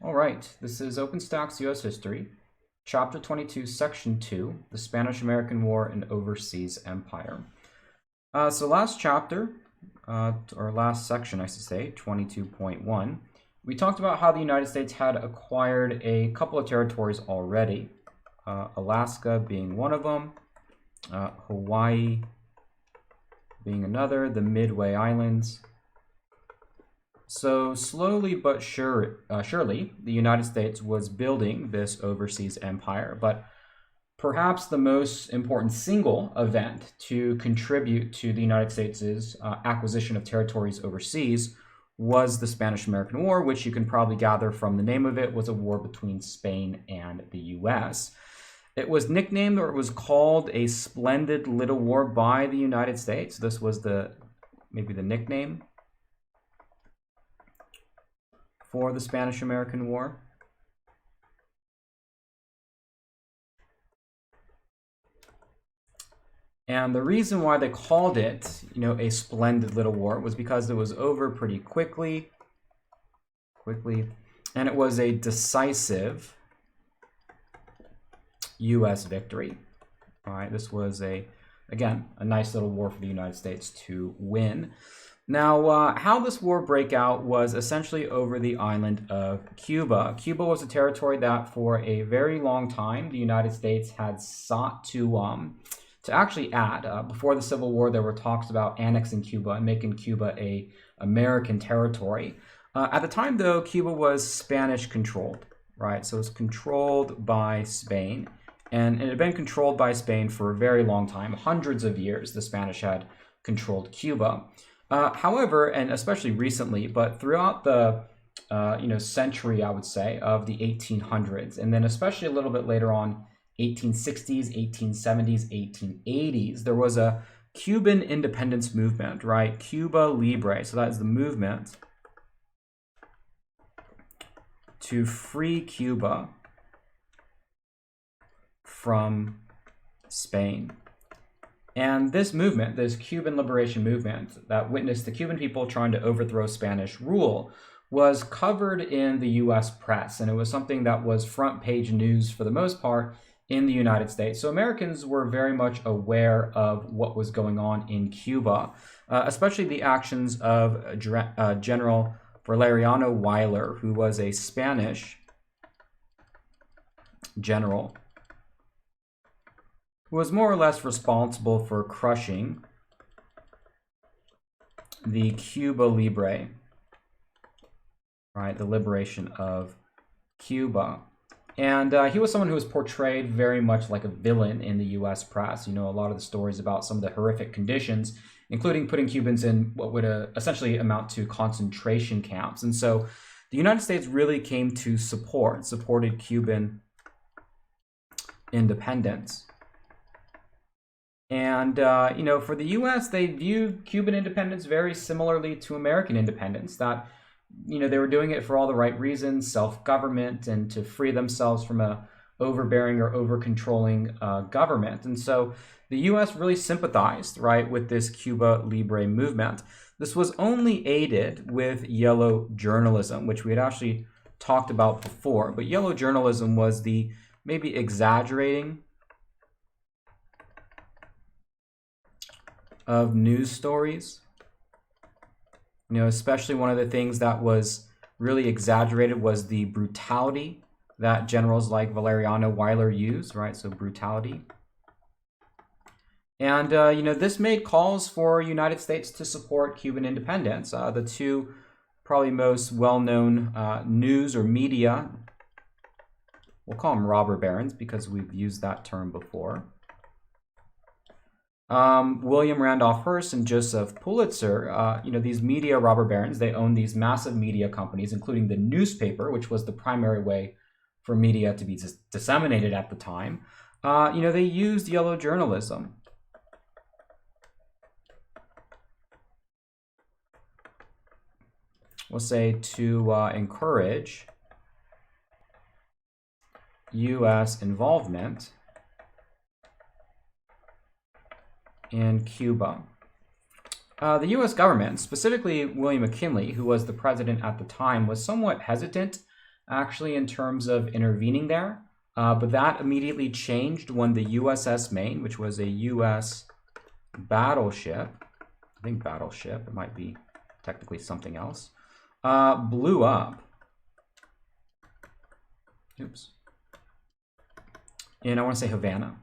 All right, this is Openstax U.S. History, Chapter 22, Section 2, the Spanish-American War and Overseas Empire. So last chapter, or last section, I should say, 22.1, we talked about how the United States had acquired a couple of territories already, Alaska being one of them, Hawaii being another, the Midway Islands. So slowly but surely, the United States was building this overseas empire, but perhaps the most important single event to contribute to the United States' acquisition of territories overseas was the Spanish-American War, which you can probably gather from the name of it was a war between Spain and the U.S. It was nicknamed, or it was called, a splendid little war by the United States. This was maybe the nickname for the Spanish-American War. And the reason why they called it, a splendid little war was because it was over pretty quickly, and it was a decisive U.S. victory. All right, this was again, a nice little war for the United States to win. Now, how this war broke out was essentially over the island of Cuba. Cuba was a territory that for a very long time the United States had sought to actually add. Before the Civil War, there were talks about annexing Cuba and making Cuba a American territory. At the time, though, Cuba was Spanish-controlled, right? So it was controlled by Spain, and it had been controlled by Spain for a very long time. Hundreds of years, the Spanish had controlled Cuba. However, and especially recently, but throughout the century, I would say, of the 1800s, and then especially a little bit later on, 1860s, 1870s, 1880s, there was a Cuban independence movement, right? Cuba Libre. So that is the movement to free Cuba from Spain. And this movement, this Cuban liberation movement that witnessed the Cuban people trying to overthrow Spanish rule, was covered in the U.S. press. And it was something that was front page news for the most part in the United States. So Americans were very much aware of what was going on in Cuba, especially the actions of General Valeriano Weyler, who was a Spanish general who was more or less responsible for crushing the Cuba Libre, right, the liberation of Cuba. And he was someone who was portrayed very much like a villain in the U.S. press. A lot of the stories about some of the horrific conditions, including putting Cubans in what would essentially amount to concentration camps. And so the United States really came to supported Cuban independence. And, for the U.S., they viewed Cuban independence very similarly to American independence, that, they were doing it for all the right reasons, self-government, and to free themselves from a overbearing or over-controlling government. And so the U.S. really sympathized, right, with this Cuba Libre movement. This was only aided with yellow journalism, which we had actually talked about before. But yellow journalism was the maybe exaggerating of news stories. Especially one of the things that was really exaggerated was the brutality that generals like Valeriano Weyler used, right? So brutality. And, this made calls for United States to support Cuban independence. The two probably most well-known news or media, we'll call them robber barons because we've used that term before. William Randolph Hearst and Joseph Pulitzer, these media robber barons, they owned these massive media companies, including the newspaper, which was the primary way for media to be disseminated at the time. They used yellow journalism. We'll say to encourage U.S. involvement in Cuba. The U.S. government, specifically William McKinley, who was the president at the time, was somewhat hesitant actually, in terms of intervening there. But that immediately changed when the USS Maine, which was a U.S. battleship, I think battleship, it might be technically something else, blew up. Oops. And I want to say Havana.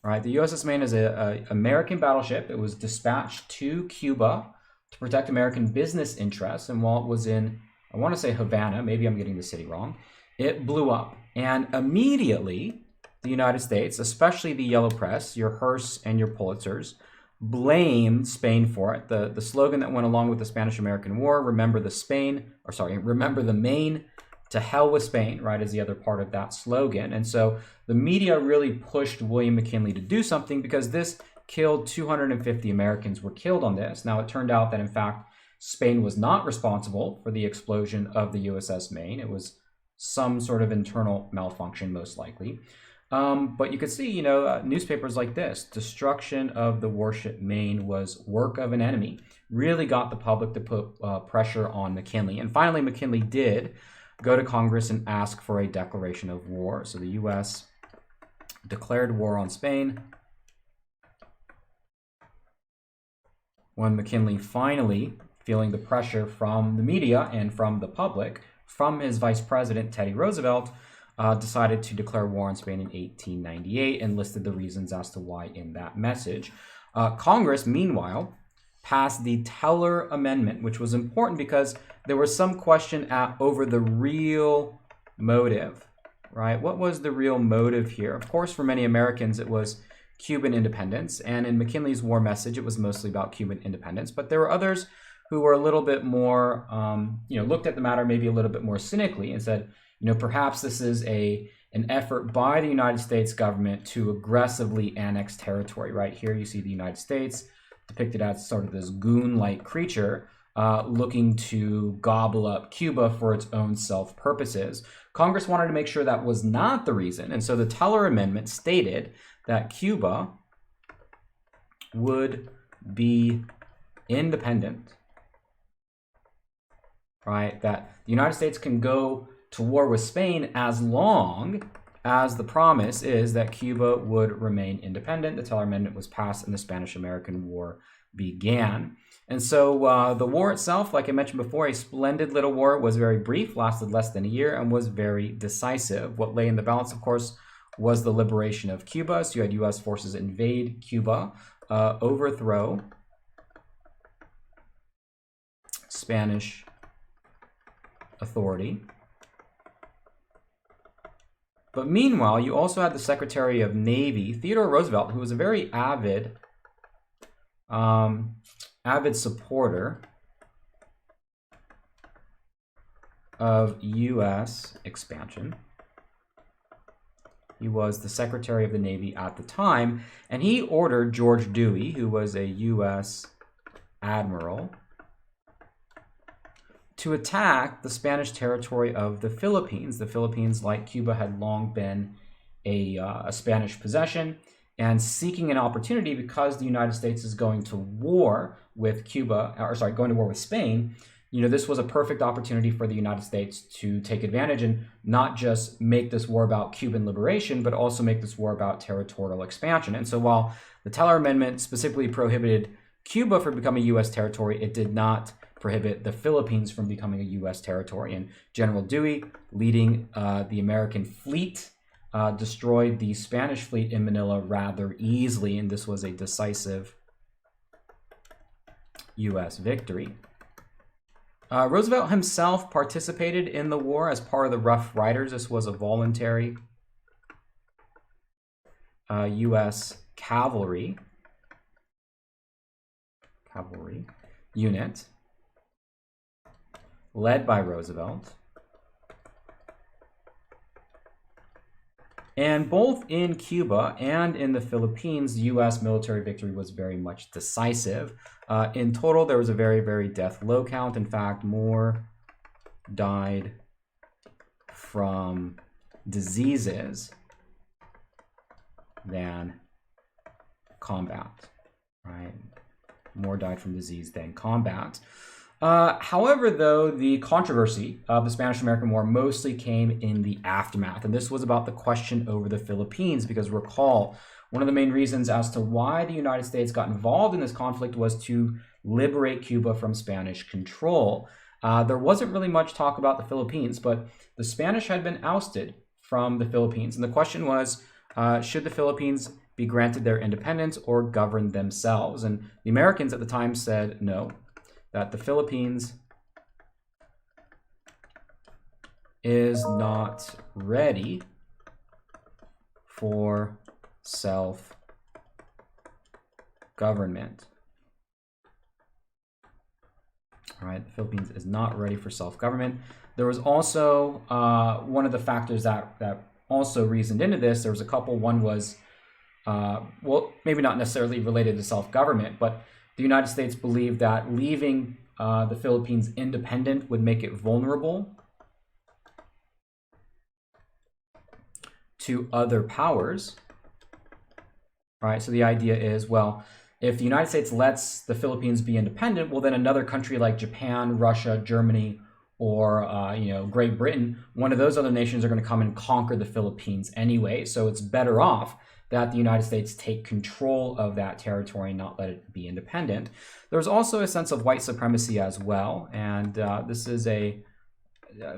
Right, the USS Maine is an American battleship. It was dispatched to Cuba to protect American business interests. And while it was in, I want to say Havana, maybe I'm getting the city wrong, it blew up. And immediately, the United States, especially the yellow press, your Hearsts and your Pulitzers, blamed Spain for it. The slogan that went along with the Spanish-American War, remember the Maine, to hell with Spain, right, is the other part of that slogan. And so the media really pushed William McKinley to do something because this killed 250 Americans were killed on this. Now, it turned out that, in fact, Spain was not responsible for the explosion of the USS Maine. It was some sort of internal malfunction, most likely. But you could see, newspapers like this, destruction of the warship Maine was work of an enemy, really got the public to put pressure on McKinley. And finally, McKinley did go to Congress and ask for a declaration of war. So the U.S. declared war on Spain. When McKinley finally, feeling the pressure from the media and from the public, from his vice president, Teddy Roosevelt, decided to declare war on Spain in 1898 and listed the reasons as to why in that message. Congress, meanwhile, passed the Teller Amendment, which was important because there was some question over the real motive, right? What was the real motive here? Of course, for many Americans, it was Cuban independence. And in McKinley's war message, it was mostly about Cuban independence. But there were others who were a little bit more, looked at the matter maybe a little bit more cynically and said, perhaps this is an effort by the United States government to aggressively annex territory, right? Here you see the United States depicted as sort of this goon-like creature looking to gobble up Cuba for its own self-purposes. Congress wanted to make sure that was not the reason, and so the Teller Amendment stated that Cuba would be independent, right? That the United States can go to war with Spain as long as the promise is that Cuba would remain independent. The Teller Amendment was passed and the Spanish-American War began. And so the war itself, like I mentioned before, a splendid little war, was very brief, lasted less than a year, and was very decisive. What lay in the balance, of course, was the liberation of Cuba. So you had U.S. forces invade Cuba, overthrow Spanish authority. But meanwhile, you also had the Secretary of Navy, Theodore Roosevelt, who was a very avid supporter of U.S. expansion. He was the Secretary of the Navy at the time, and he ordered George Dewey, who was a U.S. admiral, to attack the Spanish territory of the Philippines. The Philippines, like Cuba, had long been a Spanish possession, and seeking an opportunity because the United States is going to war with going to war with Spain. This was a perfect opportunity for the United States to take advantage and not just make this war about Cuban liberation, but also make this war about territorial expansion. And so while the Teller Amendment specifically prohibited Cuba from becoming U.S. territory, it did not prohibit the Philippines from becoming a U.S. territory. And General Dewey, leading the American fleet, destroyed the Spanish fleet in Manila rather easily, and this was a decisive U.S. victory. Roosevelt himself participated in the war as part of the Rough Riders. This was a voluntary U.S. cavalry unit led by Roosevelt. And both in Cuba and in the Philippines, U.S. military victory was very much decisive. In total, there was a very, very death low count. In fact, more died from diseases than combat, right? More died from disease than combat. However, though, the controversy of the Spanish-American War mostly came in the aftermath, and this was about the question over the Philippines, because recall, one of the main reasons as to why the United States got involved in this conflict was to liberate Cuba from Spanish control. There wasn't really much talk about the Philippines, but the Spanish had been ousted from the Philippines, and the question was, should the Philippines be granted their independence or govern themselves? And the Americans at the time said no, that the Philippines is not ready for self-government. All right, the Philippines is not ready for self-government. There was also one of the factors that also reasoned into this. There was a couple. One was, well, maybe not necessarily related to self-government, but the United States believed that leaving the Philippines independent would make it vulnerable to other powers. All right, so the idea is, well, if the United States lets the Philippines be independent, well, then another country like Japan, Russia, Germany, or Great Britain, one of those other nations are going to come and conquer the Philippines anyway. So it's better off that the United States take control of that territory and not let it be independent. There's also a sense of white supremacy as well, and this is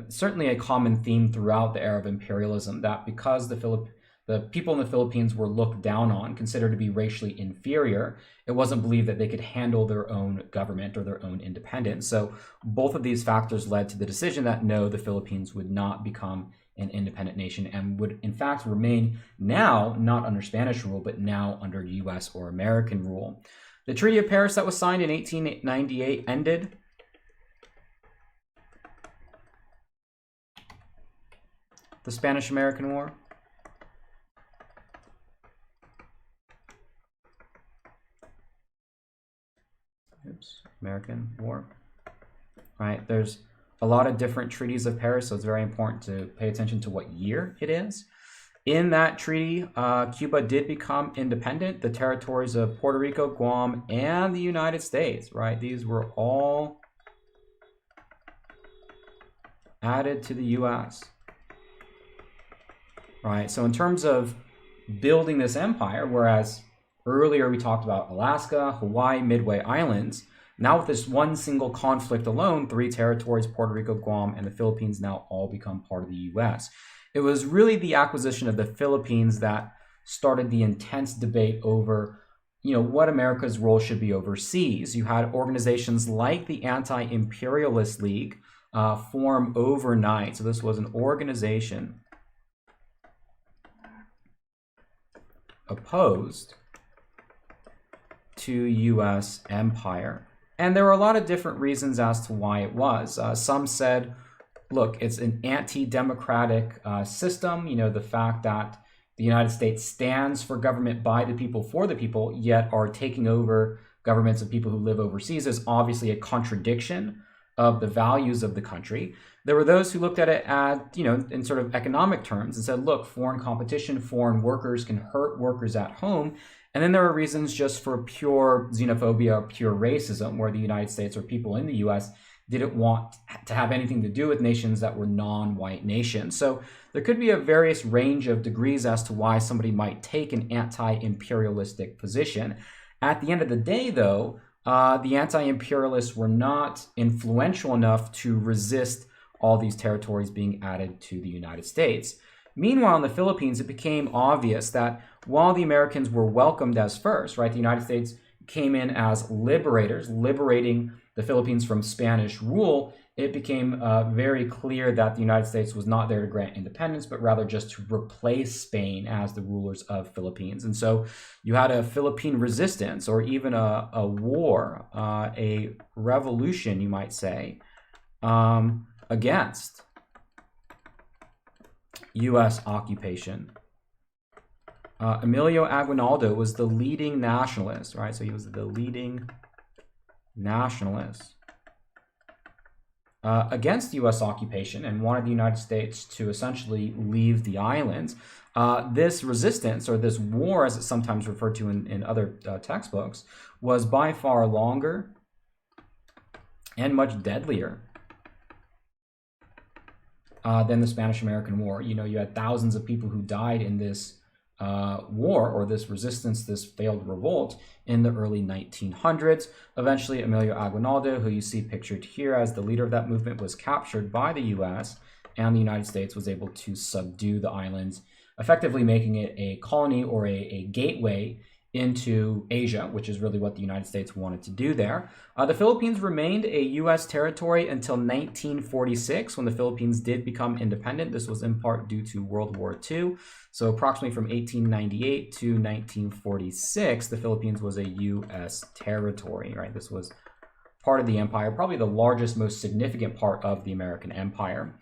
certainly a common theme throughout the era of imperialism, that because the people in the Philippines were looked down on, considered to be racially inferior, it wasn't believed that they could handle their own government or their own independence. So both of these factors led to the decision that no, the Philippines would not become an independent nation and would in fact remain now not under Spanish rule, but now under U.S. or American rule. The Treaty of Paris that was signed in 1898 ended the Spanish-American War. American War. All right, there's a lot of different treaties of Paris, so it's very important to pay attention to what year it is. In that treaty, Cuba did become independent. The territories of Puerto Rico, Guam, and the United States, right? These were all added to the U.S. Right, so in terms of building this empire, whereas earlier we talked about Alaska, Hawaii, Midway Islands, now with this one single conflict alone, 3 territories, Puerto Rico, Guam, and the Philippines now all become part of the U.S. It was really the acquisition of the Philippines that started the intense debate over, what America's role should be overseas. You had organizations like the Anti-Imperialist League form overnight. So this was an organization opposed to U.S. empire. And there were a lot of different reasons as to why it was. Some said, look, it's an anti-democratic system. The fact that the United States stands for government by the people, for the people, yet are taking over governments of people who live overseas is obviously a contradiction of the values of the country. There were those who looked at it in sort of economic terms and said, look, foreign competition, foreign workers can hurt workers at home. And then there are reasons just for pure xenophobia or pure racism, where the United States or people in the U.S. didn't want to have anything to do with nations that were non-white nations. So there could be a various range of degrees as to why somebody might take an anti-imperialistic position. At the end of the day, though, the anti-imperialists were not influential enough to resist all these territories being added to the United States. Meanwhile, in the Philippines, it became obvious that while the Americans were welcomed as first, right, the United States came in as liberators, liberating the Philippines from Spanish rule, it became very clear that the United States was not there to grant independence, but rather just to replace Spain as the rulers of Philippines. And so you had a Philippine resistance, or even a war, a revolution, you might say, against U.S. occupation. Emilio Aguinaldo was the leading nationalist, right? So he was the leading nationalist against U.S. occupation and wanted the United States to essentially leave the islands. This resistance, or this war, as it's sometimes referred to in other textbooks, was by far longer and much deadlier than the Spanish-American War. You know, you had thousands of people who died in this war, or this resistance, this failed revolt in the early 1900s. Eventually, Emilio Aguinaldo, who you see pictured here as the leader of that movement, was captured by the U.S., and the United States was able to subdue the islands, effectively making it a colony or a gateway into Asia, which is really what the United States wanted to do there. The Philippines remained a U.S. territory until 1946, when the Philippines did become independent. This was in part due to World War II. So approximately from 1898 to 1946, the Philippines was a U.S. territory, right? This was part of the empire, probably the largest, most significant part of the American empire.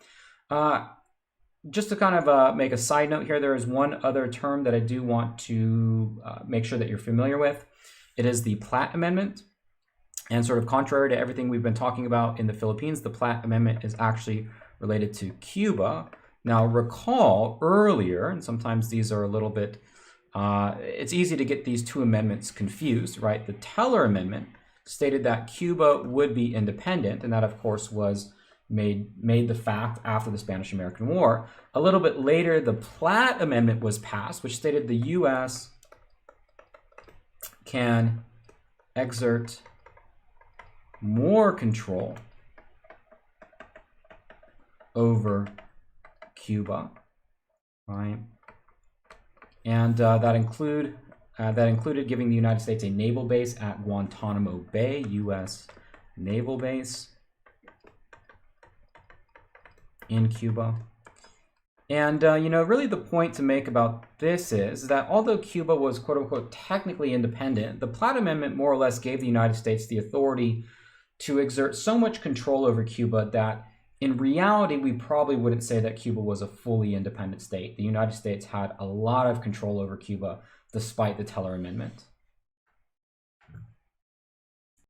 Just to kind of make a side note here, there is one other term that I do want to make sure that you're familiar with. It is the Platt Amendment. And sort of contrary to everything we've been talking about in the Philippines, the Platt Amendment is actually related to Cuba. Now, recall earlier, and sometimes these are a little bit, it's easy to get these two amendments confused, right? The Teller Amendment stated that Cuba would be independent, and that, of course, was made the fact after the Spanish-American War. A little bit later, the Platt Amendment was passed, which stated the U.S. can exert more control over Cuba, right? And that included giving the United States a naval base at Guantanamo Bay, U.S. naval base in Cuba. And, you know, really the point to make about this is that although Cuba was, quote unquote, technically independent, the Platt Amendment more or less gave the United States the authority to exert so much control over Cuba that in reality, we probably wouldn't say that Cuba was a fully independent state. The United States had a lot of control over Cuba despite the Teller Amendment.